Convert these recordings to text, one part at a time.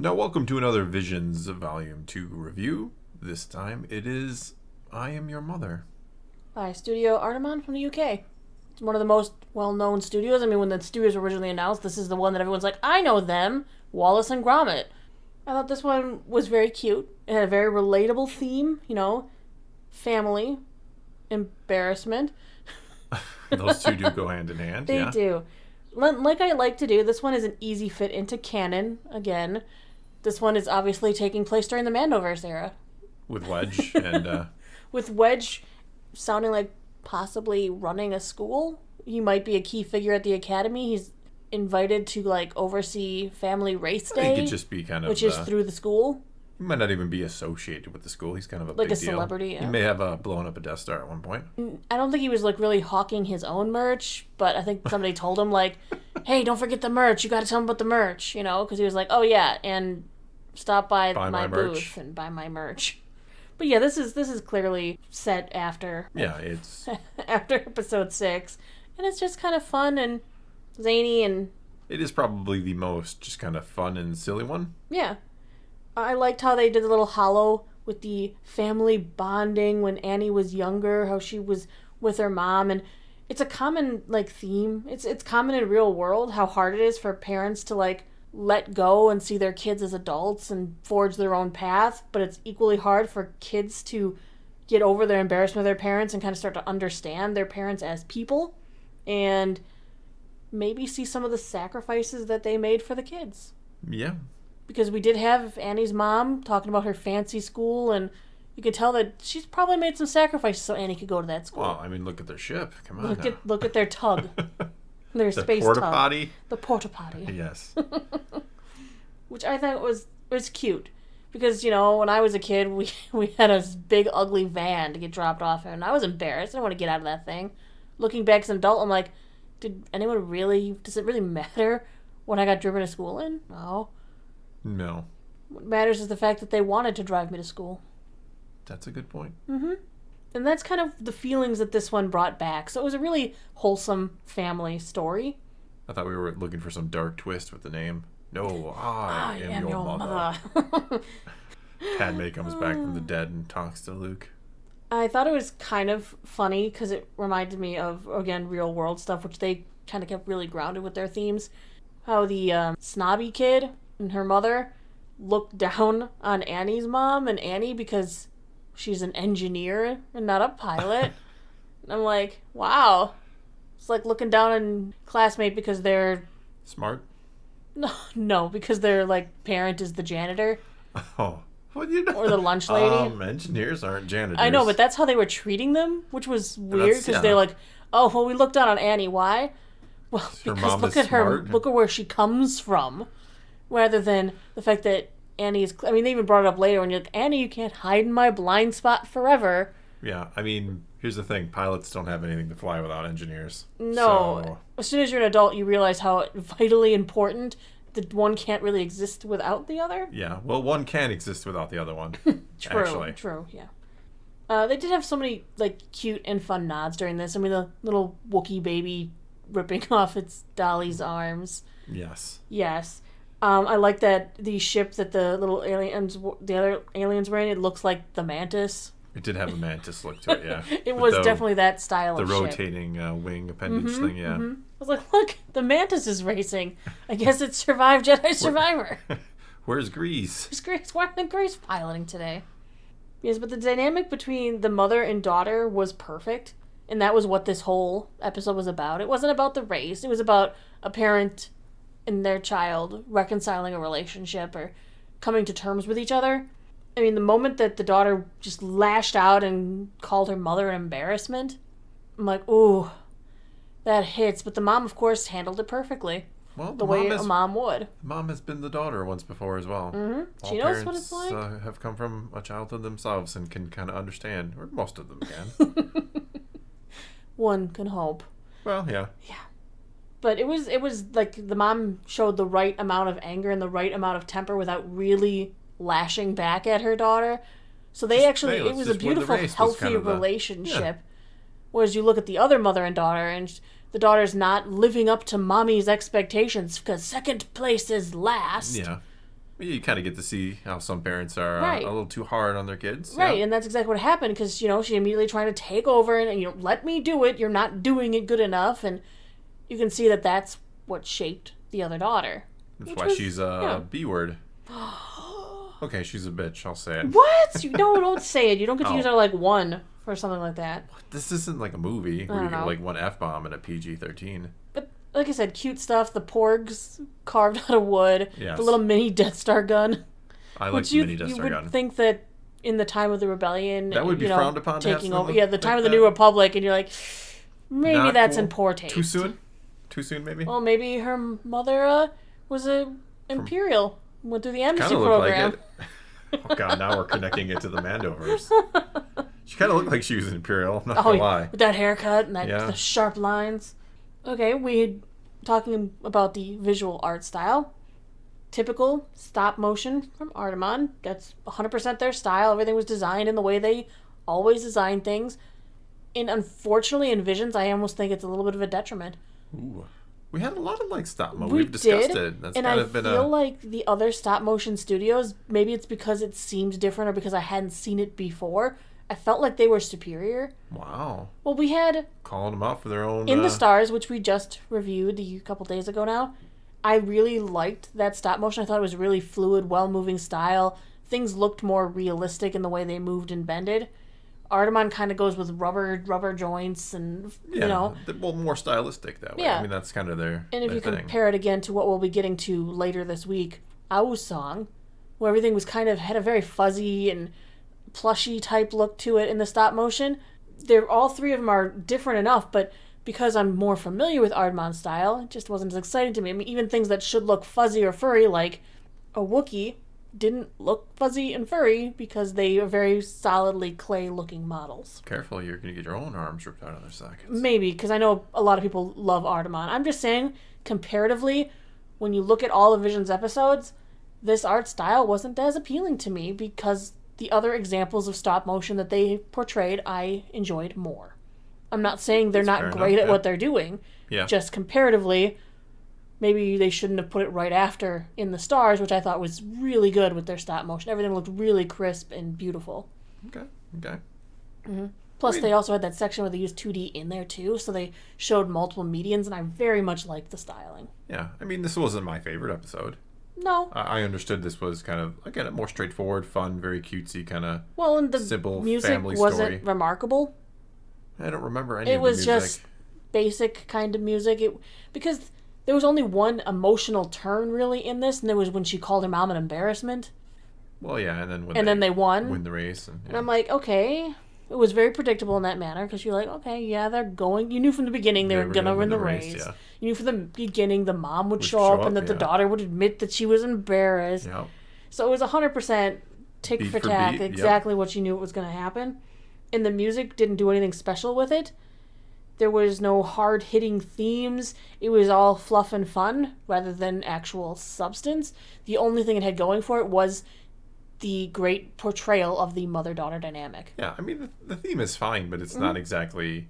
Now, welcome to another Visions Volume 2 review. This time it is I Am Your Mother. By Studio Artemon from the UK. It's one of the most well-known studios. I mean, when the studios were originally announced, this is the one that everyone's like, I know them, Wallace and Gromit. I thought this one was very cute. It had a very relatable theme, family, embarrassment. Those two do go hand in hand, They do. Like I like to do, this one is an easy fit into canon, again. This one is obviously taking place during the Mandoverse era. With Wedge and... With Wedge sounding like possibly running a school. He might be a key figure at the academy. He's invited to, oversee Family Race Day. He could just be kind of... Which is through the school. He might not even be associated with the school. He's kind of a big deal. Like a celebrity, yeah. He may have blown up a Death Star at one point. I don't think he was, really hawking his own merch, but I think somebody told him, hey, don't forget the merch. You gotta tell him about the merch, because he was like, oh, yeah, and stop by my booth and buy my merch. But yeah, this is clearly set after. Yeah, it's... after episode 6. And it's just kind of fun and zany and... It is probably the most just kind of fun and silly one. Yeah. I liked how they did the little hollow with the family bonding when Annie was younger, how she was with her mom, and it's a common theme. It's common in real world how hard it is for parents to let go and see their kids as adults and forge their own path, but it's equally hard for kids to get over their embarrassment of their parents and kind of start to understand their parents as people and maybe see some of the sacrifices that they made for the kids. Yeah. Because we did have Annie's mom talking about her fancy school, and you could tell that she's probably made some sacrifices so Annie could go to that school. Well, I mean, look at their ship. Come on Look at their tug. Their the space porta tug. potty? The porta potty. Yes. Which I thought was cute. Because, when I was a kid, we had a big, ugly van to get dropped off in, and I was embarrassed. I didn't want to get out of that thing. Looking back as an adult, I'm like, does it really matter what I got driven to school in? No. What matters is the fact that they wanted to drive me to school. That's a good point. Mm-hmm. And that's kind of the feelings that this one brought back. So it was a really wholesome family story. I thought we were looking for some dark twist with the name. No, I am your mother. Padme comes back from the dead and talks to Luke. I thought it was kind of funny because it reminded me of, again, real world stuff, which they kind of kept really grounded with their themes. How the snobby kid and her mother looked down on Annie's mom and Annie because she's an engineer and not a pilot. And I'm like, wow. It's like looking down on classmate because they're... Smart? No, because their, parent is the janitor. Oh. Well, you know. Or the lunch lady. Engineers aren't janitors. I know, but that's how they were treating them, which was weird because they're like, oh, well, we looked down on Annie. Why? Well, because look at her, look at where she comes from. Rather than the fact that Annie is... I mean, they even brought it up later when you're like, Annie, you can't hide in my blind spot forever. Yeah, I mean, here's the thing. Pilots don't have anything to fly without engineers. No. So... As soon as you're an adult, you realize how vitally important that one can't really exist without the other. Yeah, well, one can exist without the other one. True, yeah. They did have so many, cute and fun nods during this. I mean, the little Wookiee baby ripping off its dolly's arms. Yes. I like that the ship that the other aliens were in, it looks like the Mantis. It did have a Mantis look to it, yeah. It was definitely that style of ship. The rotating wing appendage thing, yeah. Mm-hmm. I was like, look, the Mantis is racing. I guess it survived Jedi Survivor. Where's Grease? Why isn't Grease piloting today? Yes, but the dynamic between the mother and daughter was perfect. And that was what this whole episode was about. It wasn't about the race. It was about a parent and their child reconciling a relationship or coming to terms with each other. I mean, the moment that the daughter just lashed out and called her mother an embarrassment, I'm like, ooh, that hits. But the mom, of course, handled it perfectly. Well, the way a mom would. Mom has been the daughter once before as well. Mm-hmm. She knows what it's like. Have come from a childhood themselves and can kind of understand, or most of them can. One can hope. Well, yeah. Yeah. But it was like the mom showed the right amount of anger and the right amount of temper without really lashing back at her daughter. So they it was a beautiful, healthy relationship. Yeah. Whereas you look at the other mother and daughter, and the daughter's not living up to mommy's expectations because second place is last. Yeah. You kind of get to see how some parents are Right. a little too hard on their kids. Right, Yeah. and that's exactly what happened because, she immediately tried to take over and, let me do it. You're not doing it good enough. And you can see that that's what shaped the other daughter. That's why she's a B word. Okay, she's a bitch. I'll say it. What? Don't say it. You don't get to Oh. use our, one or something like that. This isn't like a movie where you don't get know. one F-bomb and a PG-13. But like I said, cute stuff. The porgs carved out of wood. Yes. The little mini Death Star gun. I like Which the mini Death you Star would gun. think that in the time of the rebellion, That would be frowned upon to have taking something over. Yeah, the like time of the that. New Republic, and you're like, maybe Not that's cool. in poor taste. Too soon? Too soon, maybe? Well, maybe her mother was a Imperial. Went through the Kind embassy of looked like program. it. Oh god, now we're connecting it to the Mandoverse. She kind of looked like she was an Imperial, I'm not Oh, gonna lie. with that haircut and Yeah. the sharp lines. Okay, we talking about the visual art style. Typical stop motion from Artemon. That's 100% their style. Everything was designed in the way they always design things. And unfortunately, in Visions, I almost think it's a little bit of a detriment. Ooh. We had a lot of stop motion. We We've discussed did, it. That's and kind I of been feel like the other stop motion studios, maybe it's because it seemed different or because I hadn't seen it before, I felt like they were superior. Wow. Well, we had Calling them out for their own... In the Stars, which we just reviewed a couple days ago now. I really liked that stop motion. I thought it was really fluid, well-moving style. Things looked more realistic in the way they moved and bended. Artemon kind of goes with rubber joints and, well, more stylistic that way. Yeah. I mean, that's kind of their And if their you thing. compare it again to what we'll be getting to later this week, Ao's Song, where everything was had a very fuzzy and plushy type look to it in the stop motion. All three of them are different enough, but because I'm more familiar with Artemon's style, it just wasn't as exciting to me. I mean, even things that should look fuzzy or furry, like a Wookiee, didn't look fuzzy and furry because they are very solidly clay-looking models. Careful, you're going to get your own arms ripped out of their sockets. Maybe, because I know a lot of people love Artemon. I'm just saying, comparatively, when you look at all of Vision's episodes, this art style wasn't as appealing to me because the other examples of stop motion that they portrayed, I enjoyed more. I'm not saying they're That's not fair great enough, at what they're doing. Yeah. Just comparatively, maybe they shouldn't have put it right after In the Stars, which I thought was really good with their stop motion. Everything looked really crisp and beautiful. Okay. Plus, they also had that section where they used 2D in there, too, so they showed multiple medians, and I very much liked the styling. Yeah. I mean, this wasn't my favorite episode. No. I understood this was kind of, again, a more straightforward, fun, very cutesy kind of Well, and the simple music family wasn't story. remarkable. I don't remember any It of the was music. just basic kind of music. Because there was only one emotional turn, really, in this, and there was when she called her mom an embarrassment. Well, yeah, and then then they won. win the race. And I'm like, okay. It was very predictable in that manner, because you're like, okay, yeah, they're going. You knew from the beginning they were going to win the race. Yeah. You knew from the beginning the mom would show up and that the daughter would admit that she was embarrassed. Yep. So it was 100% tick Beat for for tack, beat, exactly what you knew was going to happen. And the music didn't do anything special with it. There was no hard-hitting themes. It was all fluff and fun rather than actual substance. The only thing it had going for it was the great portrayal of the mother-daughter dynamic. Yeah, I mean, the theme is fine, but it's not exactly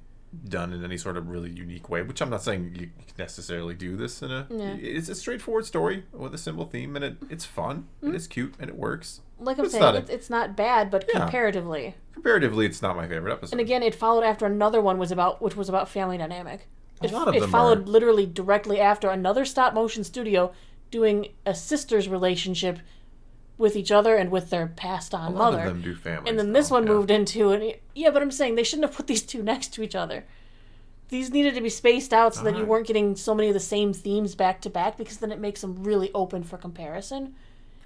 done in any sort of really unique way, which I'm not saying you can necessarily do this in a... Yeah. It's a straightforward story with a simple theme, and it's fun, and it's cute, and it works. Like I'm It's saying, not it's not bad, but Yeah. comparatively. Comparatively, it's not my favorite episode. And again, it followed after another one which was about family dynamic. A lot of It them followed are. literally directly after another stop-motion studio doing a sister's relationship with each other and with their passed-on a lot mother. of them do family And then this stuff, one yeah. moved into it. Yeah, but I'm saying they shouldn't have put these two next to each other. These needed to be spaced out so that you Alright. weren't getting so many of the same themes back to back, because then it makes them really open for comparison.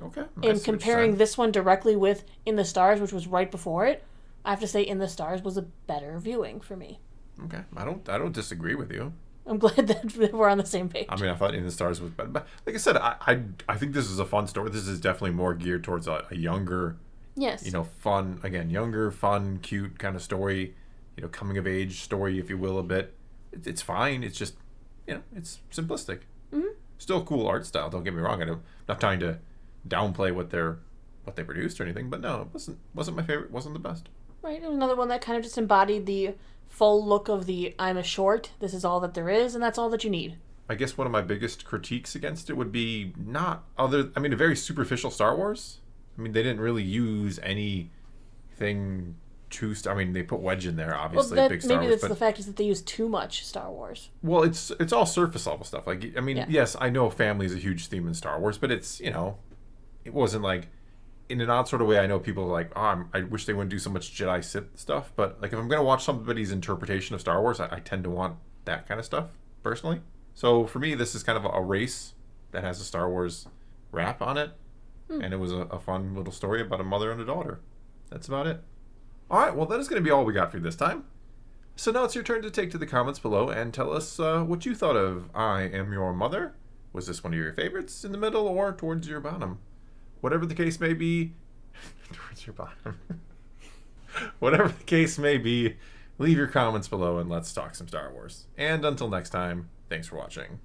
Okay. I see And what you're comparing saying. this one directly with In the Stars, which was right before it, I have to say In the Stars was a better viewing for me. Okay. I don't disagree with you. I'm glad that we're on the same page. I mean, I thought In the Stars was better. But like I said, I think this is a fun story. This is definitely more geared towards a younger, Yes. fun, again, younger, fun, cute kind of story, coming of age story, if you will, a bit. It's fine. It's just, it's simplistic. Mm-hmm. Still a cool art style. Don't get me wrong. I'm not trying to downplay what they produced or anything, but no, it wasn't my favorite. Wasn't the best. Right. It was another one that kind of just embodied the full look of the I'm a short, this is all that there is, and that's all that you need. I guess one of my biggest critiques against it would be a very superficial Star Wars. I mean, they didn't really use anything they put Wedge in there, obviously, big Star Wars. Maybe that's the fact is that they use too much Star Wars. Well, it's all surface level stuff. Yes, I know family is a huge theme in Star Wars, but it's, it wasn't like, in an odd sort of way, I know people are like, I wish they wouldn't do so much Jedi Sith stuff, but like if I'm going to watch somebody's interpretation of Star Wars, I tend to want that kind of stuff, personally. So for me, this is kind of a race that has a Star Wars wrap on it, and it was a fun little story about a mother and a daughter. That's about it. All right, well, that is going to be all we got for you this time. So now it's your turn to take to the comments below and tell us what you thought of I Am Your Mother. Was this one of your favorites, in the middle, or towards your bottom? Whatever the case may be, towards your bottom. Whatever the case may be, leave your comments below and let's talk some Star Wars. And until next time, thanks for watching.